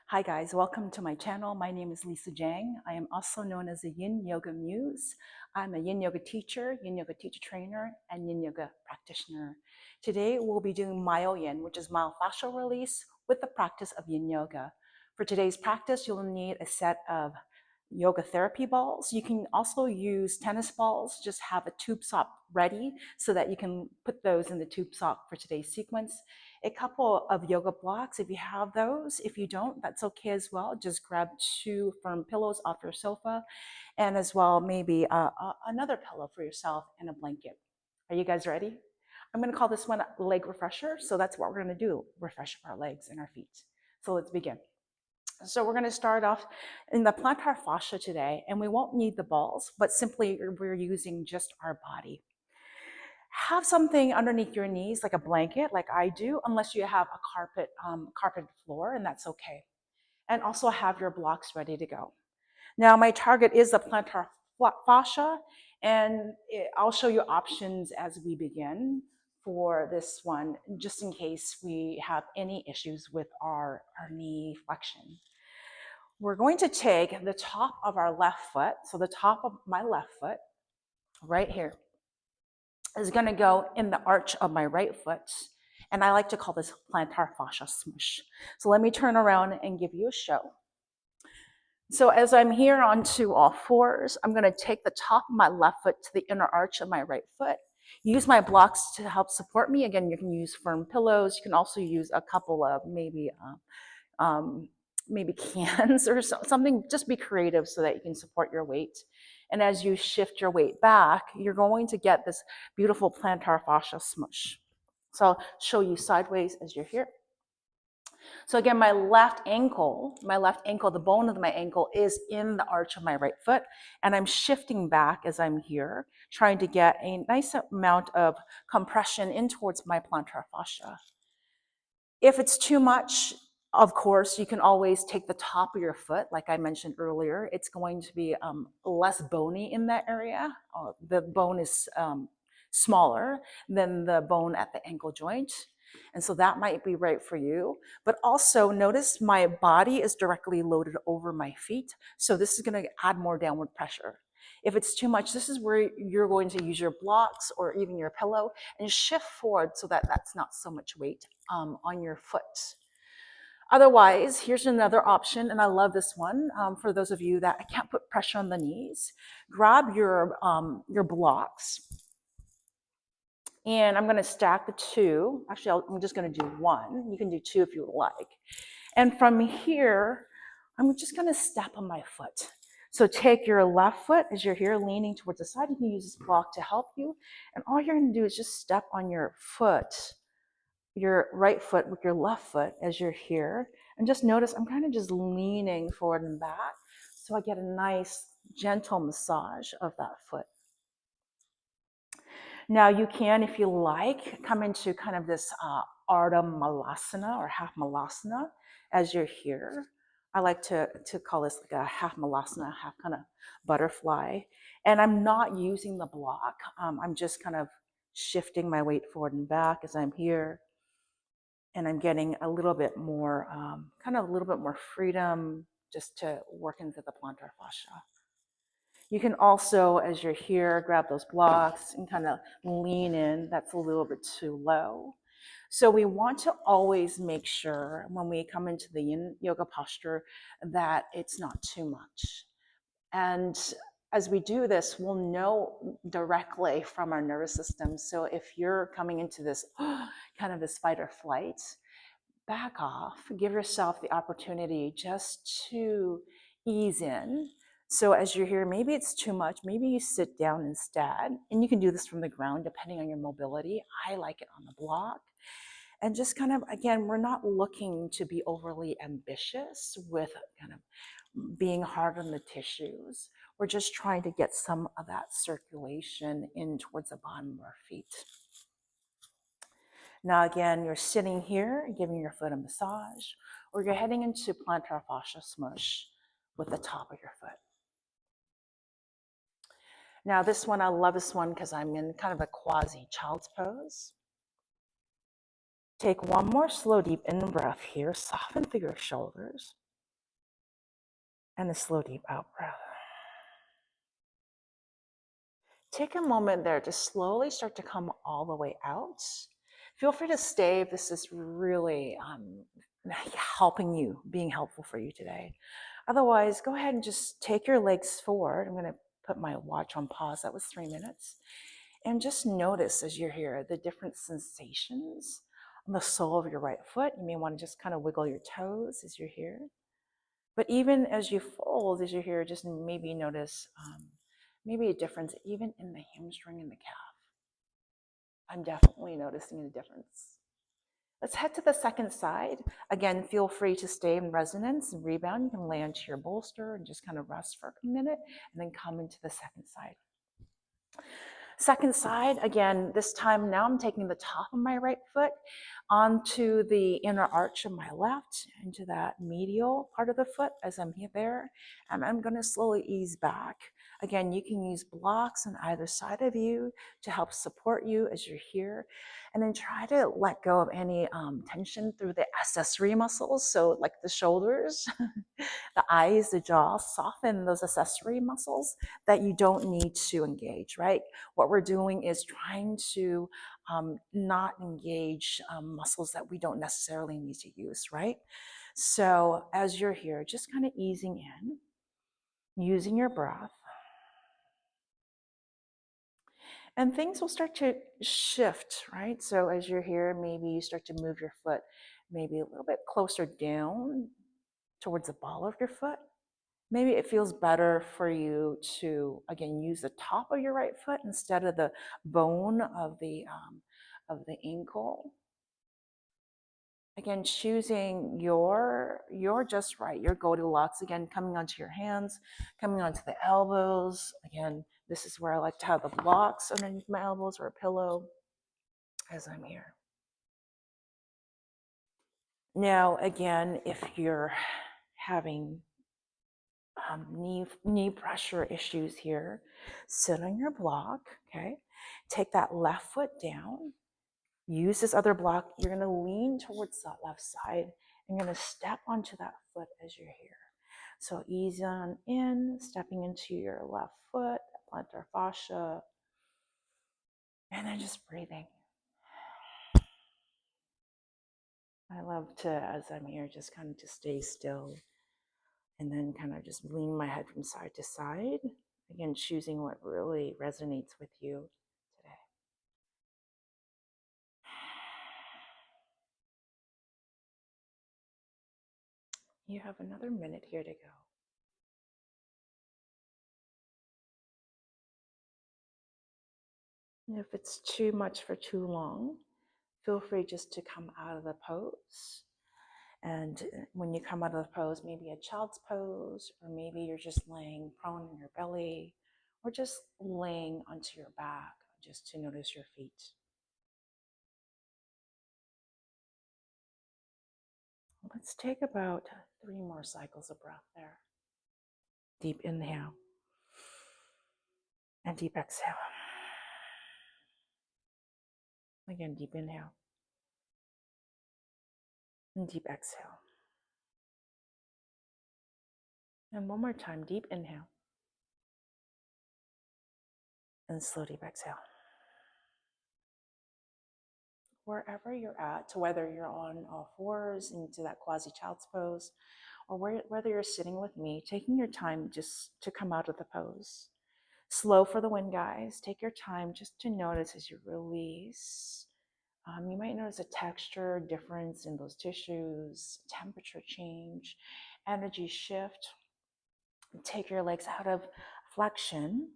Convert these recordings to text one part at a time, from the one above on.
Hi guys, welcome to my channel. My name is Lisa Jang. I am also known as a Yin Yoga Muse. I'm a Yin Yoga teacher trainer, and Yin Yoga practitioner. Today we'll be doing Myo-Yin, which is myofascial release with the practice of Yin Yoga. For today's practice, you'll need a set of yoga therapy balls. You can also use tennis balls. Just have a tube sock ready so that you can put those in the tube sock for today's sequence. A couple of yoga blocks if you have those. If you don't, that's okay as well. Just grab 2 firm pillows off your sofa, and as well maybe another pillow for yourself and a blanket. Are you guys ready? I'm going to call this one a leg refresher. So that's what we're going to do, refresh our legs and our feet. So let's begin. So we're going to start off in the plantar fascia today, and we won't need the balls, but simply we're using just our body. Have something underneath your knees, like a blanket, like I do, unless you have a carpeted floor, and that's okay. And also have your blocks ready to go. Now, my target is the plantar fascia, and I'll show you options as we begin for this one, just in case we have any issues with our knee flexion. We're going to take the top of our left foot, so the top of my left foot, right here, is going to go in the arch of my right foot. And I like to call this plantar fascia smush. So let me turn around and give you a show. So as I'm here onto all fours, I'm going to take the top of my left foot to the inner arch of my right foot. Use my blocks to help support me. Again, you can use firm pillows. You can also use a couple of maybe cans or something. Just be creative so that you can support your weight. And as you shift your weight back, you're going to get this beautiful plantar fascia smush. So I'll show you sideways as you're here. So again, my left ankle, the bone of my ankle is in the arch of my right foot, and I'm shifting back as I'm here, trying to get a nice amount of compression in towards my plantar fascia. If it's too much, of course, you can always take the top of your foot, like I mentioned earlier. It's going to be less bony in that area. The bone is smaller than the bone at the ankle joint. And so that might be right for you. But also notice my body is directly loaded over my feet. So this is going to add more downward pressure. If it's too much, this is where you're going to use your blocks or even your pillow and shift forward so that that's not so much weight on your foot. Otherwise, here's another option, and I love this one for those of you that can't put pressure on the knees. Grab your blocks, and I'm going to stack the 2. Actually, I'm just going to do 1. You can do 2 if you would like. And from here, I'm just going to step on my foot. So take your left foot as you're here leaning towards the side. You can use this block to help you. And all you're going to do is just step on your foot, your right foot with your left foot as you're here. And just notice I'm kind of just leaning forward and back. So I get a nice gentle massage of that foot. Now you can, if you like, come into kind of this Ardha Malasana or half Malasana as you're here. I like to call this like a half Malasana, half kind of butterfly. And I'm not using the block. I'm just kind of shifting my weight forward and back as I'm here. And I'm getting a little bit more, kind of a little bit more freedom just to work into the plantar fascia. You can also, as you're here, grab those blocks and kind of lean in. That's a little bit too low. So we want to always make sure when we come into the yin yoga posture that it's not too much. And as we do this, we'll know directly from our nervous system. So if you're coming into this kind of this fight or flight, back off, give yourself the opportunity just to ease in. So as you're here, maybe it's too much, maybe you sit down instead, and you can do this from the ground depending on your mobility. I like it on the block. And just kind of, again, we're not looking to be overly ambitious with kind of being hard on the tissues. We're just trying to get some of that circulation in towards the bottom of our feet. Now, again, you're sitting here, giving your foot a massage, or you're heading into plantar fascia smush with the top of your foot. Now, this one, I love this one because I'm in kind of a quasi child's pose. Take one more slow, deep in breath here. Soften through your shoulders. And a slow, deep out breath. Take a moment there to slowly start to come all the way out. Feel free to stay if this is really helping you, being helpful for you today. Otherwise, go ahead and just take your legs forward. I'm going to put my watch on pause. That was 3 minutes. And just notice as you're here the different sensations on the sole of your right foot. You may want to just kind of wiggle your toes as you're here. But even as you fold, as you're here, just maybe notice maybe a difference even in the hamstring and the calf. I'm definitely noticing a difference. Let's head to the second side. Again, feel free to stay in resonance and rebound. You can lay onto your bolster and just kind of rest for a minute and then come into the second side. Second side, again, this time now I'm taking the top of my right foot onto the inner arch of my left, into that medial part of the foot as I'm here there. And I'm going to slowly ease back. Again, you can use blocks on either side of you to help support you as you're here. And then try to let go of any tension through the accessory muscles. So like the shoulders, the eyes, the jaw, soften those accessory muscles that you don't need to engage, right? What we're doing is trying to not engage muscles that we don't necessarily need to use, right? So as you're here, just kind of easing in, using your breath, and things will start to shift, right? So as you're here, maybe you start to move your foot maybe a little bit closer down towards the ball of your foot. Maybe it feels better for you to, again, use the top of your right foot instead of the bone of the ankle. Again, choosing your just right, your Goldilocks. Again, coming onto your hands, coming onto the elbows. Again, this is where I like to have the blocks underneath my elbows or a pillow as I'm here. Now, again, if you're having knee pressure issues here, sit on your block, okay? Take that left foot down. Use this other block. You're going to lean towards that left side and you're going to step onto that foot as you're here. So ease on in, stepping into your left foot, plantar fascia, and then just breathing. I love to, as I'm here, just kind of to stay still and then kind of just lean my head from side to side. Again, choosing what really resonates with you today. You have another minute here to go. And if it's too much for too long, feel free just to come out of the pose. And when you come out of the pose, maybe a child's pose, or maybe you're just laying prone on your belly, or just laying onto your back, just to notice your feet. Let's take about 3 more cycles of breath there. Deep inhale and deep exhale. Again, deep inhale and deep exhale. And one more time, deep inhale and slow deep exhale. Wherever you're at, to whether you're on all fours into that quasi-child's pose, or whether you're sitting with me, taking your time just to come out of the pose. Slow for the win, guys. Take your time just to notice as you release. You might notice a texture difference in those tissues, temperature change, energy shift. Take your legs out of flexion.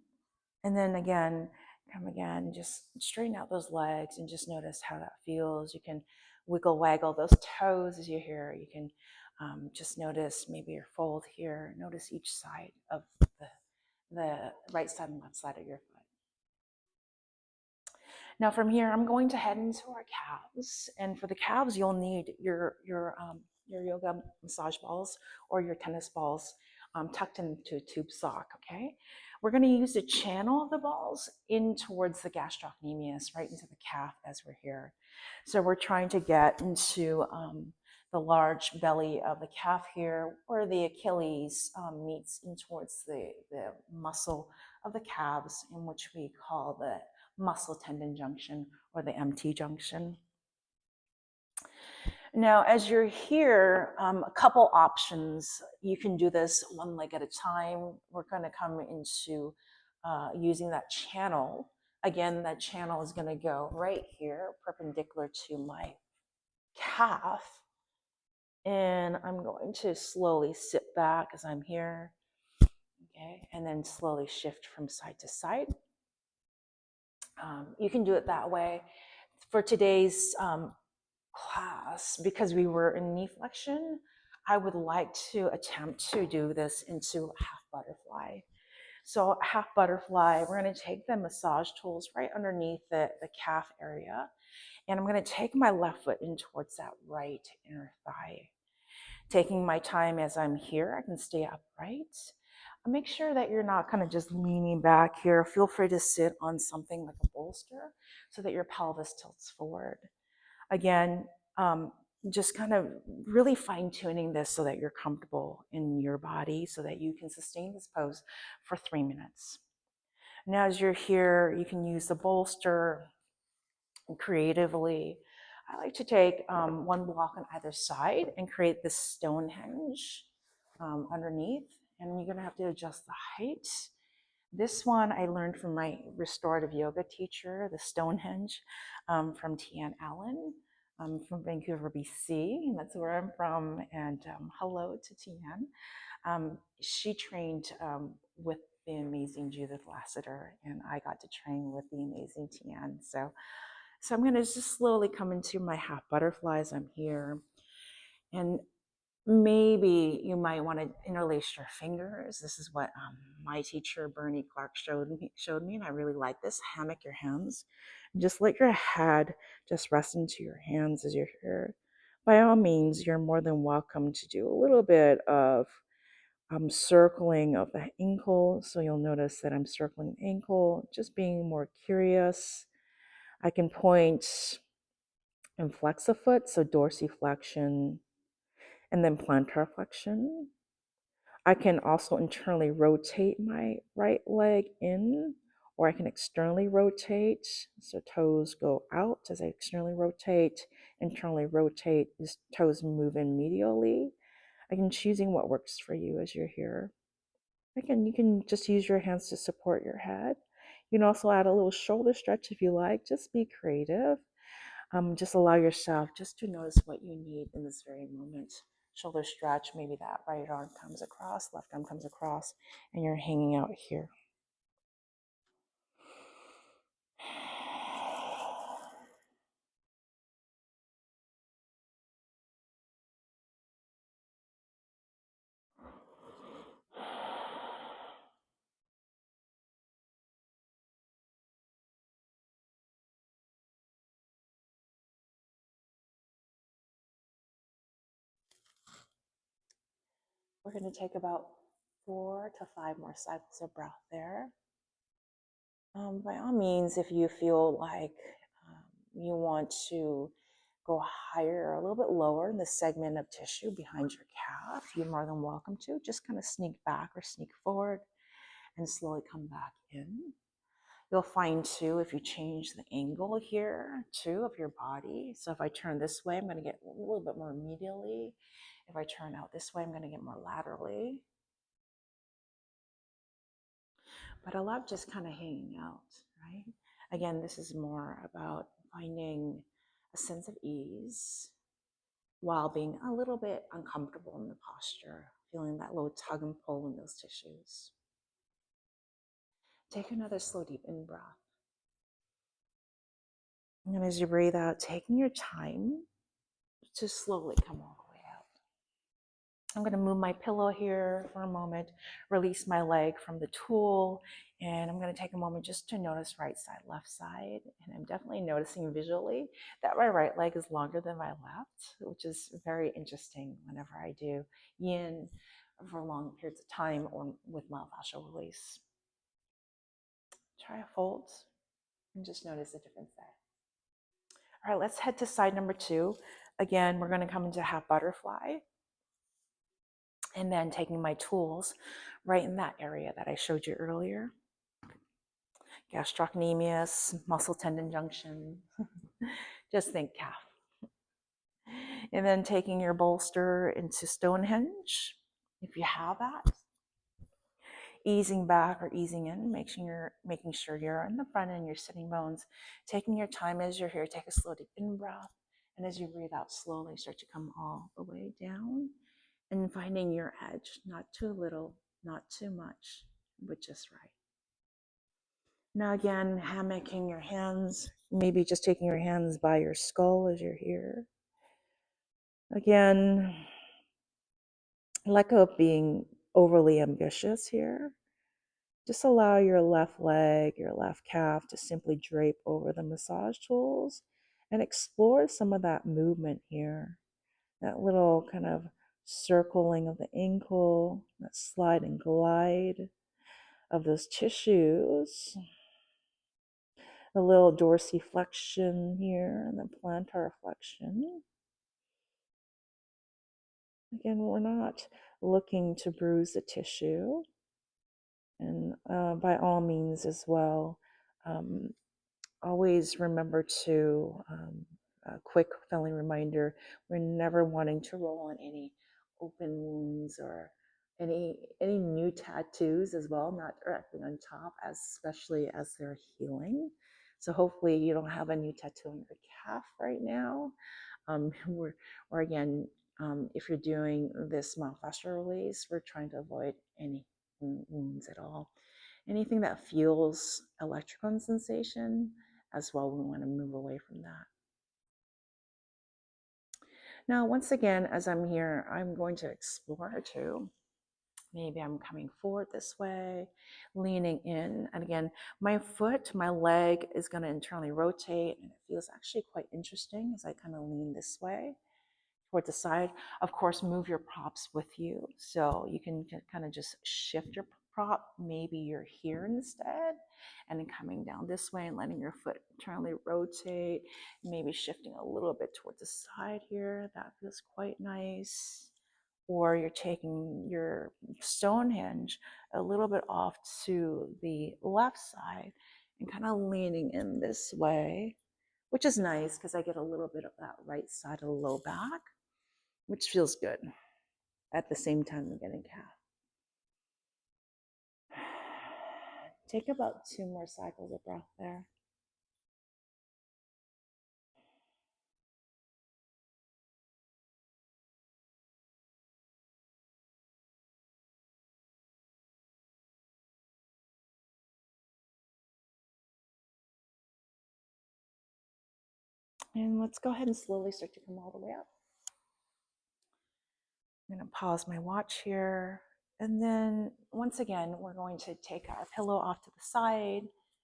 And then again, come again, just straighten out those legs and just notice how that feels. You can wiggle, waggle those toes as you're here. You can just notice maybe your fold here. Notice each side of the right side and left side of your foot. Now from here, I'm going to head into our calves. And for the calves, you'll need your yoga massage balls or your tennis balls tucked into a tube sock, okay? We're going to use to channel the balls in towards the gastrocnemius, right into the calf as we're here. So we're trying to get into the large belly of the calf here, where the Achilles meets in towards the muscle of the calves, in which we call the muscle tendon junction or the MT junction. Now, as you're here, a couple options. You can do this one leg at a time. We're going to come into using that channel. Again, that channel is going to go right here, perpendicular to my calf. And I'm going to slowly sit back as I'm here. Okay, and then slowly shift from side to side. You can do it that way. For today's class, because we were in knee flexion, I would like to attempt to do this into half butterfly. So half butterfly, we're going to take the massage tools right underneath the calf area, and I'm going to take my left foot in towards that right inner thigh. Taking my time as I'm here, I can stay upright. Make sure that you're not kind of just leaning back here. Feel free to sit on something like a bolster so that your pelvis tilts forward. Again, just kind of really fine-tuning this so that you're comfortable in your body so that you can sustain this pose for 3 minutes. Now, as you're here, you can use the bolster creatively. I like to take one block on either side and create this Stonehenge underneath, and you're gonna have to adjust the height. This one I learned from my restorative yoga teacher, the Stonehenge, from Tian Allen, from Vancouver, BC, and that's where I'm from. And hello to Tian. She trained with the amazing Judith Lassiter, and I got to train with the amazing Tian. So I'm going to just slowly come into my half butterflies. I'm here, and maybe you might want to interlace your fingers. This is what my teacher Bernie Clark showed me, and I really like this. Hammock your hands, and just let your head just rest into your hands as you're here. By all means, you're more than welcome to do a little bit of circling of the ankle. So you'll notice that I'm circling the ankle, just being more curious. I can point and flex a foot, so dorsiflexion, and then plantar flexion. I can also internally rotate my right leg in, or I can externally rotate. So toes go out as I externally rotate, internally rotate, these toes move in medially. I can choosing what works for you as you're here. Again, you can just use your hands to support your head. You can also add a little shoulder stretch if you like. Just be creative. Just allow yourself just to notice what you need in this very moment. Shoulder stretch, maybe that right arm comes across, left arm comes across, and you're hanging out here. We're going to take about 4 to 5 more cycles of breath there. By all means, if you feel like you want to go higher or a little bit lower in the segment of tissue behind your calf, you're more than welcome to. Just kind of sneak back or sneak forward and slowly come back in. You'll find too, if you change the angle here too of your body. So if I turn this way, I'm going to get a little bit more medially. If I turn out this way, I'm going to get more laterally. But I love just kind of hanging out, right? Again, this is more about finding a sense of ease while being a little bit uncomfortable in the posture, feeling that little tug and pull in those tissues. Take another slow, deep in breath. And as you breathe out, taking your time to slowly come all the way out. I'm going to move my pillow here for a moment, release my leg from the tool, and I'm going to take a moment just to notice right side, left side. And I'm definitely noticing visually that my right leg is longer than my left, which is very interesting whenever I do yin for long periods of time or with myofascial release. Try a fold and just notice the difference there. All right, let's head to side number 2. Again, we're going to come into half butterfly, and then taking my tools right in that area that I showed you earlier. Gastrocnemius, muscle tendon junction. Just think calf. And then taking your bolster into Stonehenge, if you have that. Easing back or easing in, making sure you're in the front and your sitting bones. Taking your time as you're here, take a slow deep in breath. And as you breathe out slowly, start to come all the way down and finding your edge, not too little, not too much, but just right. Now again, hammocking your hands, maybe just taking your hands by your skull as you're here. Again, let go of being overly ambitious here. Just allow your left leg, your left calf to simply drape over the massage tools and explore some of that movement here. That little kind of circling of the ankle, that slide and glide of those tissues. A little dorsiflexion here and the plantar flexion. Again, we're not looking to bruise the tissue. And by all means as well, always remember to, a quick friendly reminder, we're never wanting to roll on any open wounds or any new tattoos as well, not directly on top, especially as they're healing. So hopefully you don't have a new tattoo on your calf right now. Or again, if you're doing this myofascial release, we're trying to avoid any wounds at all. Anything that feels electrical sensation as well, we want to move away from that. Now, once again, as I'm here, I'm going to explore too. Maybe I'm coming forward this way, leaning in. And again, my foot, my leg is going to internally rotate, and it feels actually quite interesting as I kind of lean this way toward the side. Of course, move your props with you. So you can kind of just shift your prop. Maybe you're here instead, and then coming down this way and letting your foot internally rotate. Maybe shifting a little bit toward the side here. That feels quite nice. Or you're taking your Stonehenge a little bit off to the left side and kind of leaning in this way, which is nice because I get a little bit of that right side of the low back, which feels good. At the same time, I'm getting calf. Take about 2 more cycles of breath there. And let's go ahead and slowly start to come all the way up. I'm going to pause my watch here. And then once again, we're going to take our pillow off to the side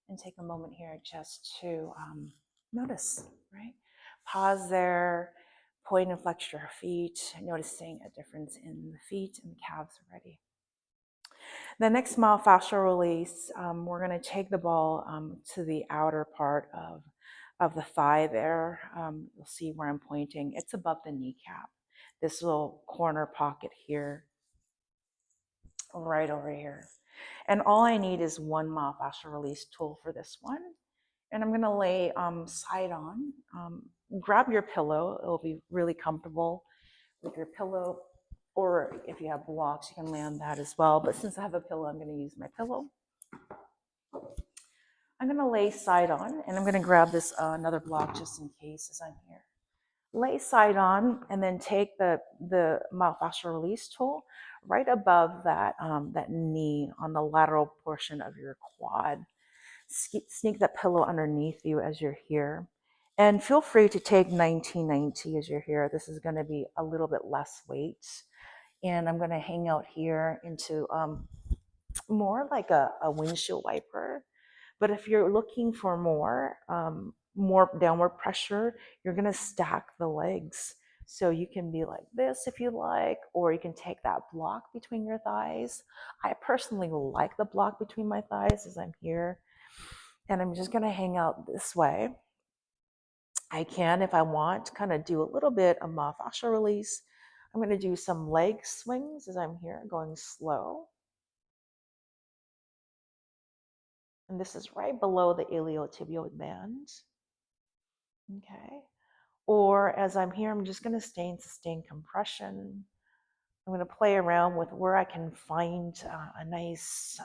and take a moment here just to notice, right? Pause there, point and flex your feet, noticing a difference in the feet and the calves already. The next myofascial release, we're going to take the ball to the outer part of the thigh there. You'll see where I'm pointing. It's above the kneecap. This little corner pocket here, right over here. And all I need is one myofascial release tool for this one. And I'm going to lay side on. Grab your pillow. It'll be really comfortable with your pillow. Or if you have blocks, you can lay on that as well. But since I have a pillow, I'm going to use my pillow. I'm going to lay side on, and I'm going to grab this another block just in case as I'm here. Lay side on, and then take the myofascial release tool right above that, that knee on the lateral portion of your quad. Sneak that pillow underneath you as you're here. And feel free to take 1990 as you're here. This is going to be a little bit less weight. And I'm going to hang out here into more like a windshield wiper. But if you're looking for more downward pressure, you're going to stack the legs. So you can be like this if you like, or you can take that block between your thighs. I personally like the block between my thighs as I'm here. And I'm just going to hang out this way. I can, if I want, kind of do a little bit of myofascial release. I'm going to do some leg swings as I'm here, going slow. And this is right below the iliotibial band. Okay. Or as I'm here, I'm just going to stay in sustained compression. I'm going to play around with where I can find a nice,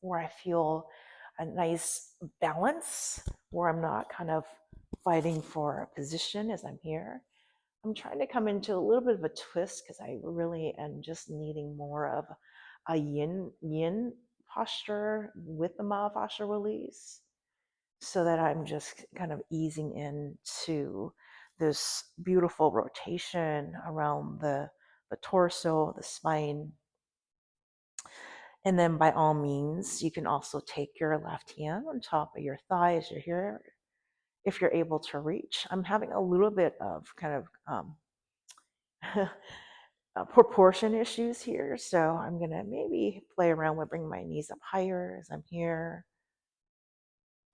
where I feel a nice balance, where I'm not kind of fighting for a position as I'm here. I'm trying to come into a little bit of a twist because I really am just needing more of a yin posture with the myofascial release, so that I'm just kind of easing into this beautiful rotation around the torso, the spine. And then by all means, you can also take your left hand on top of your thigh as you're here, if you're able to reach. I'm having a little bit of kind of proportion issues here, so I'm gonna maybe play around with bringing my knees up higher as I'm here,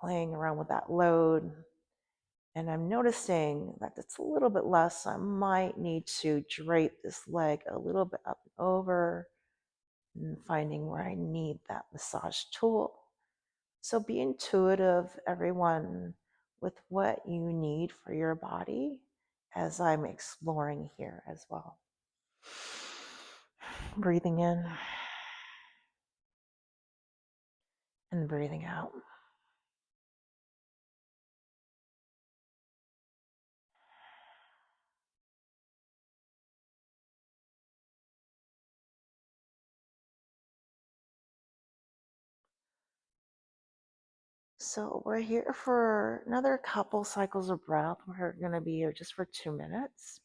playing around with that load. And I'm noticing that it's a little bit less. I might need to drape this leg a little bit up and over, and finding where I need that massage tool. So be intuitive, everyone, with what you need for your body as I'm exploring here as well. Breathing in and breathing out. So we're here for another couple cycles of breath. We're going to be here just for 2 minutes.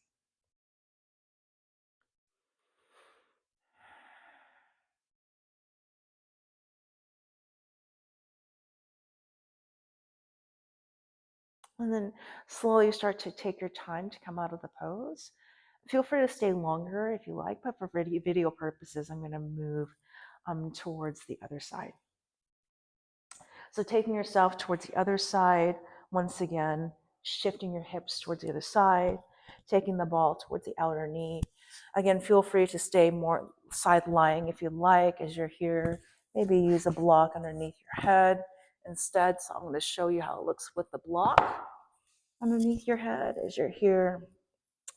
And then slowly start to take your time to come out of the pose. Feel free to stay longer if you like, but for video purposes, I'm going to move towards the other side. So taking yourself towards the other side, once again, shifting your hips towards the other side, taking the ball towards the outer knee. Again, feel free to stay more side lying if you like as you're here. Maybe use a block underneath your head instead. So I'm going to show you how it looks with the block underneath your head as you're here.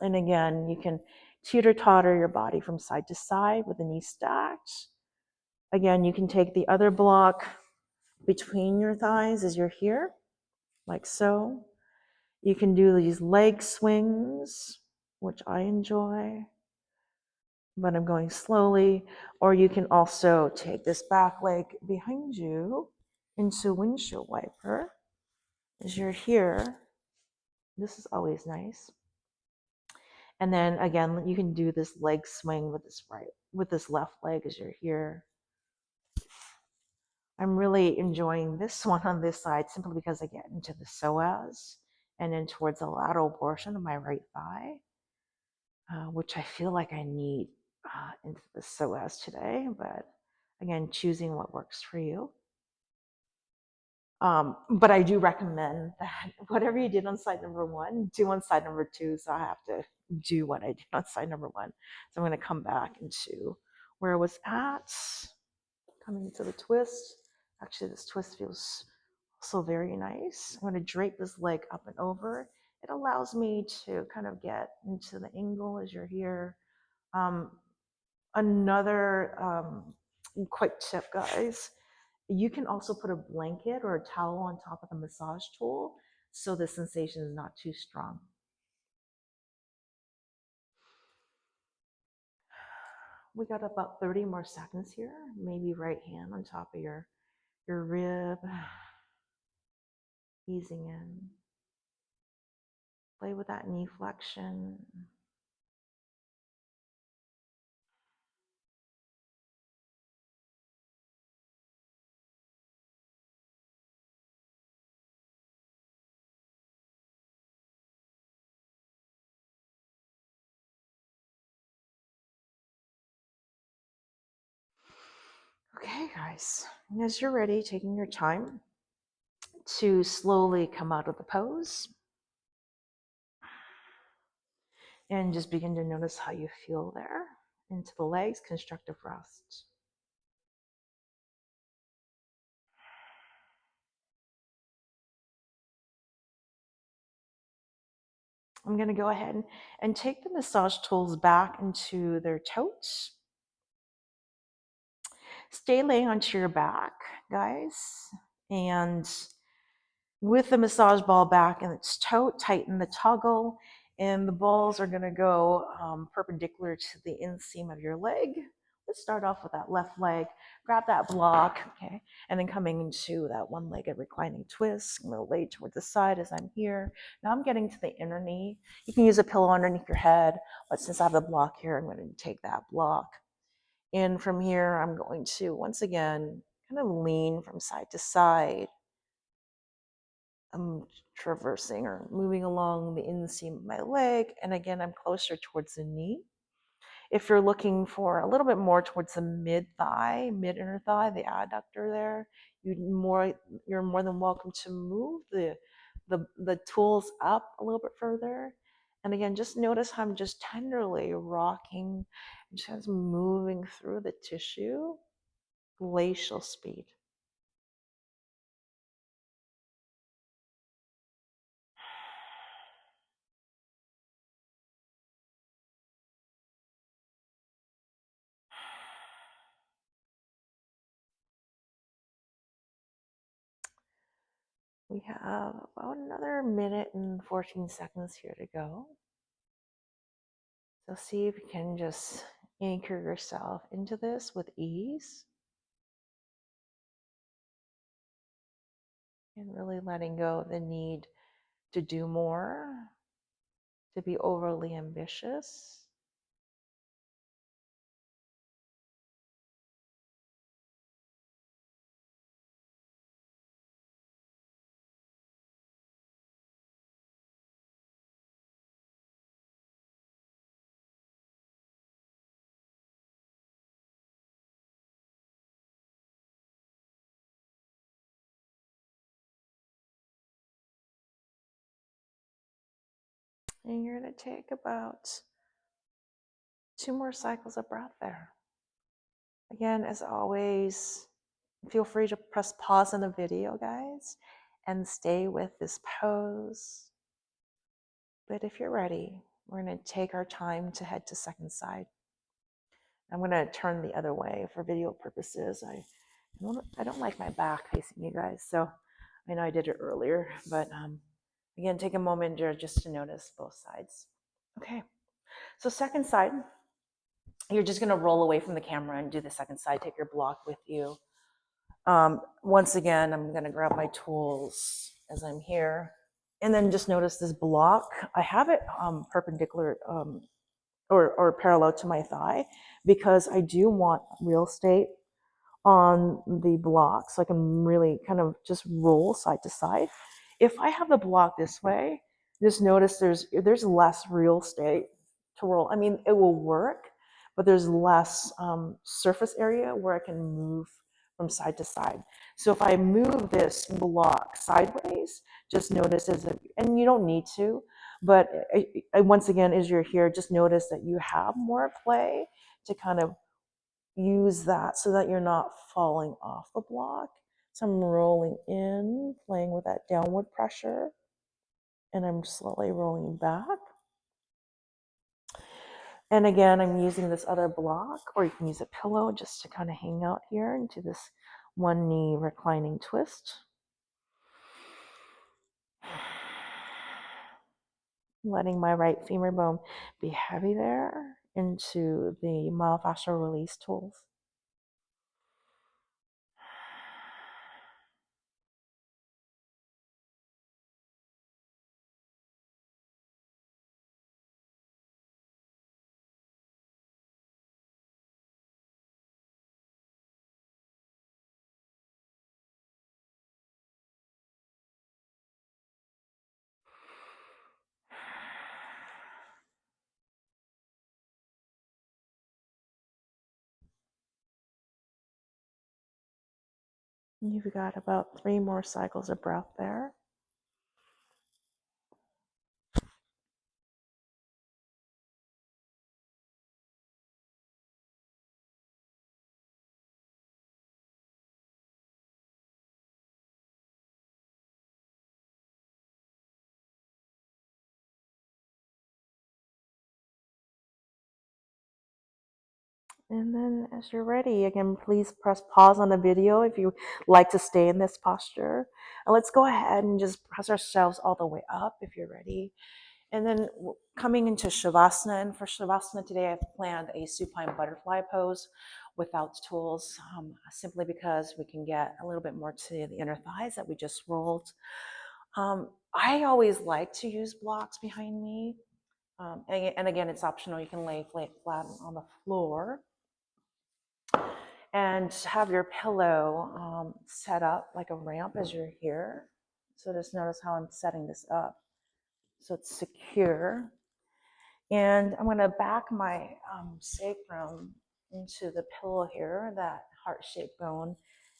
And again, you can teeter-totter your body from side to side with the knees stacked. Again, you can take the other block between your thighs as you're here, like so. You can do these leg swings, which I enjoy, but I'm going slowly. Or you can also take this back leg behind you into windshield wiper as you're here. This is always nice. And then again, you can do this leg swing with this left leg as you're here. I'm really enjoying this one on this side simply because I get into the psoas and then towards the lateral portion of my right thigh, which I feel like I need into the psoas today. But again, choosing what works for you. But I do recommend that whatever you did on side number 1, do on side number 2. So I have to do what I did on side number 1. So I'm going to come back into where I was at, coming to the twist. Actually, this twist feels also very nice. I'm going to drape this leg up and over. It allows me to kind of get into the angle as you're here. Another quick tip, guys. You can also put a blanket or a towel on top of the massage tool so the sensation is not too strong. We got about 30 more seconds here. Maybe right hand on top of your rib, easing in. Play with that knee flexion. Okay, guys, and as you're ready, taking your time to slowly come out of the pose. And just begin to notice how you feel there. Into the legs, constructive rest. I'm going to go ahead and take the massage tools back into their totes. Stay laying onto your back, guys. And with the massage ball back in its tote, tighten the toggle, and the balls are going to go perpendicular to the inseam of your leg. Let's start off with that left leg. Grab that block, okay, and then coming into that one-legged reclining twist. I'm going to lay towards the side as I'm here. Now I'm getting to the inner knee. You can use a pillow underneath your head, but since I have the block here, I'm going to take that block. And from here, I'm going to, once again, kind of lean from side to side. I'm traversing or moving along the inseam of my leg. And again, I'm closer towards the knee. If you're looking for a little bit more towards the mid-thigh, mid-inner thigh, the adductor there, you're more than welcome to move the tools up a little bit further. And again, just notice how I'm just tenderly rocking, just moving through the tissue, glacial speed. We have about another minute and 14 seconds here to go. So see if you can just anchor yourself into this with ease and really letting go of the need to do more, to be overly ambitious. And you're going to take about 2 more cycles of breath there. Again, as always, feel free to press pause on the video, guys, and stay with this pose. But if you're ready, we're going to take our time to head to second side. I'm going to turn the other way for video purposes. I don't like my back facing you guys, so I know I did it earlier, but again, take a moment just to notice both sides. Okay, so second side, you're just going to roll away from the camera and do the second side. Take your block with you. Once again, I'm going to grab my tools as I'm here. And then just notice this block. I have it perpendicular or parallel to my thigh because I do want real estate on the block so I can really kind of just roll side to side. If I have the block this way, just notice there's less real estate to roll. I mean, it will work, but there's less surface area where I can move from side to side. So if I move this block sideways, just notice and you don't need to, but once again, as you're here, just notice that you have more play to kind of use that so that you're not falling off the block. So I'm rolling in, playing with that downward pressure, and I'm slowly rolling back. And again, I'm using this other block, or you can use a pillow just to kind of hang out here into this one knee reclining twist. Letting my right femur bone be heavy there into the myofascial release tools. You've got about 3 more cycles of breath there. And then as you're ready, again, please press pause on the video if you like to stay in this posture. And let's go ahead and just press ourselves all the way up if you're ready. And then coming into Shavasana, and for Shavasana today, I've planned a supine butterfly pose without tools, simply because we can get a little bit more to the inner thighs that we just rolled. I always like to use blocks behind me. And again, it's optional. You can lay flat on the floor and have your pillow set up like a ramp as you're here. So just notice how I'm setting this up so it's secure. And I'm going to back my sacrum into the pillow here, that heart-shaped bone.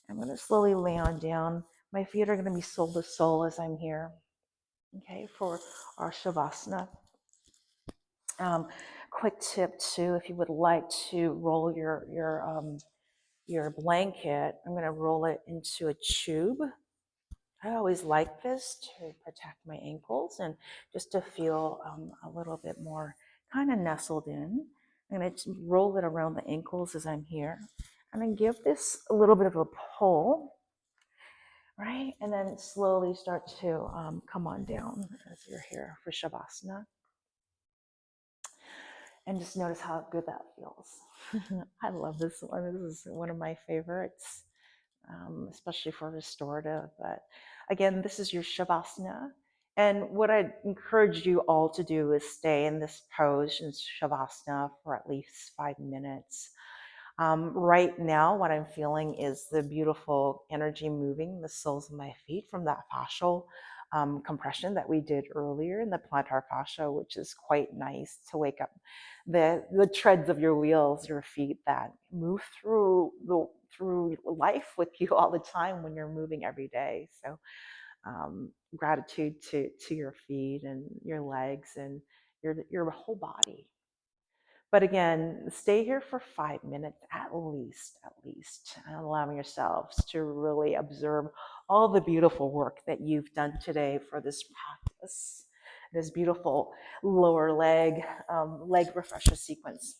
I'm going to slowly lay on down. My feet are going to be sole to sole as I'm here, okay, for our Shavasana. Quick tip too, if you would like to roll your blanket, I'm going to roll it into a tube. I always like this to protect my ankles and just to feel a little bit more kind of nestled in. I'm going to roll it around the ankles as I'm here. And then give this a little bit of a pull, right? And then slowly start to come on down as you're here for Shavasana. And just notice how good that feels. I love this one. This is one of my favorites, especially for restorative. But again, this is your Shavasana. And what I encourage you all to do is stay in this pose in Shavasana for at least 5 minutes. Right now, what I'm feeling is the beautiful energy moving the soles of my feet from that fascial compression that we did earlier in the plantar fascia, which is quite nice to wake up the treads of your wheels, your feet that move through life with you all the time when you're moving every day. So gratitude to your feet and your legs and your whole body. But again, stay here for 5 minutes at least, and allowing yourselves to really observe all the beautiful work that you've done today for this practice, this beautiful lower leg refresher sequence.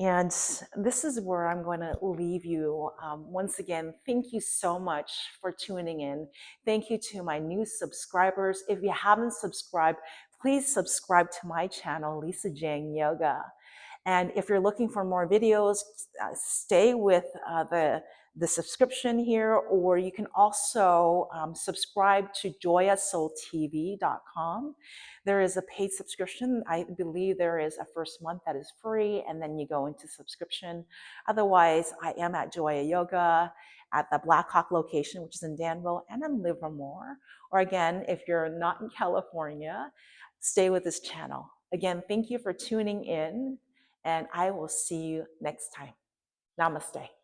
And this is where I'm going to leave you. Once again, thank you so much for tuning in. Thank you to my new subscribers. If you haven't subscribed, please subscribe to my channel, Lisa Jang Yoga. And if you're looking for more videos, stay with the subscription here, or you can also subscribe to joyasoultv.com. There is a paid subscription. I believe there is a first month that is free, and then you go into subscription. Otherwise, I am at Joya Yoga at the Blackhawk location, which is in Danville, and in Livermore. Or again, if you're not in California, stay with this channel. Again, thank you for tuning in, and I will see you next time. Namaste.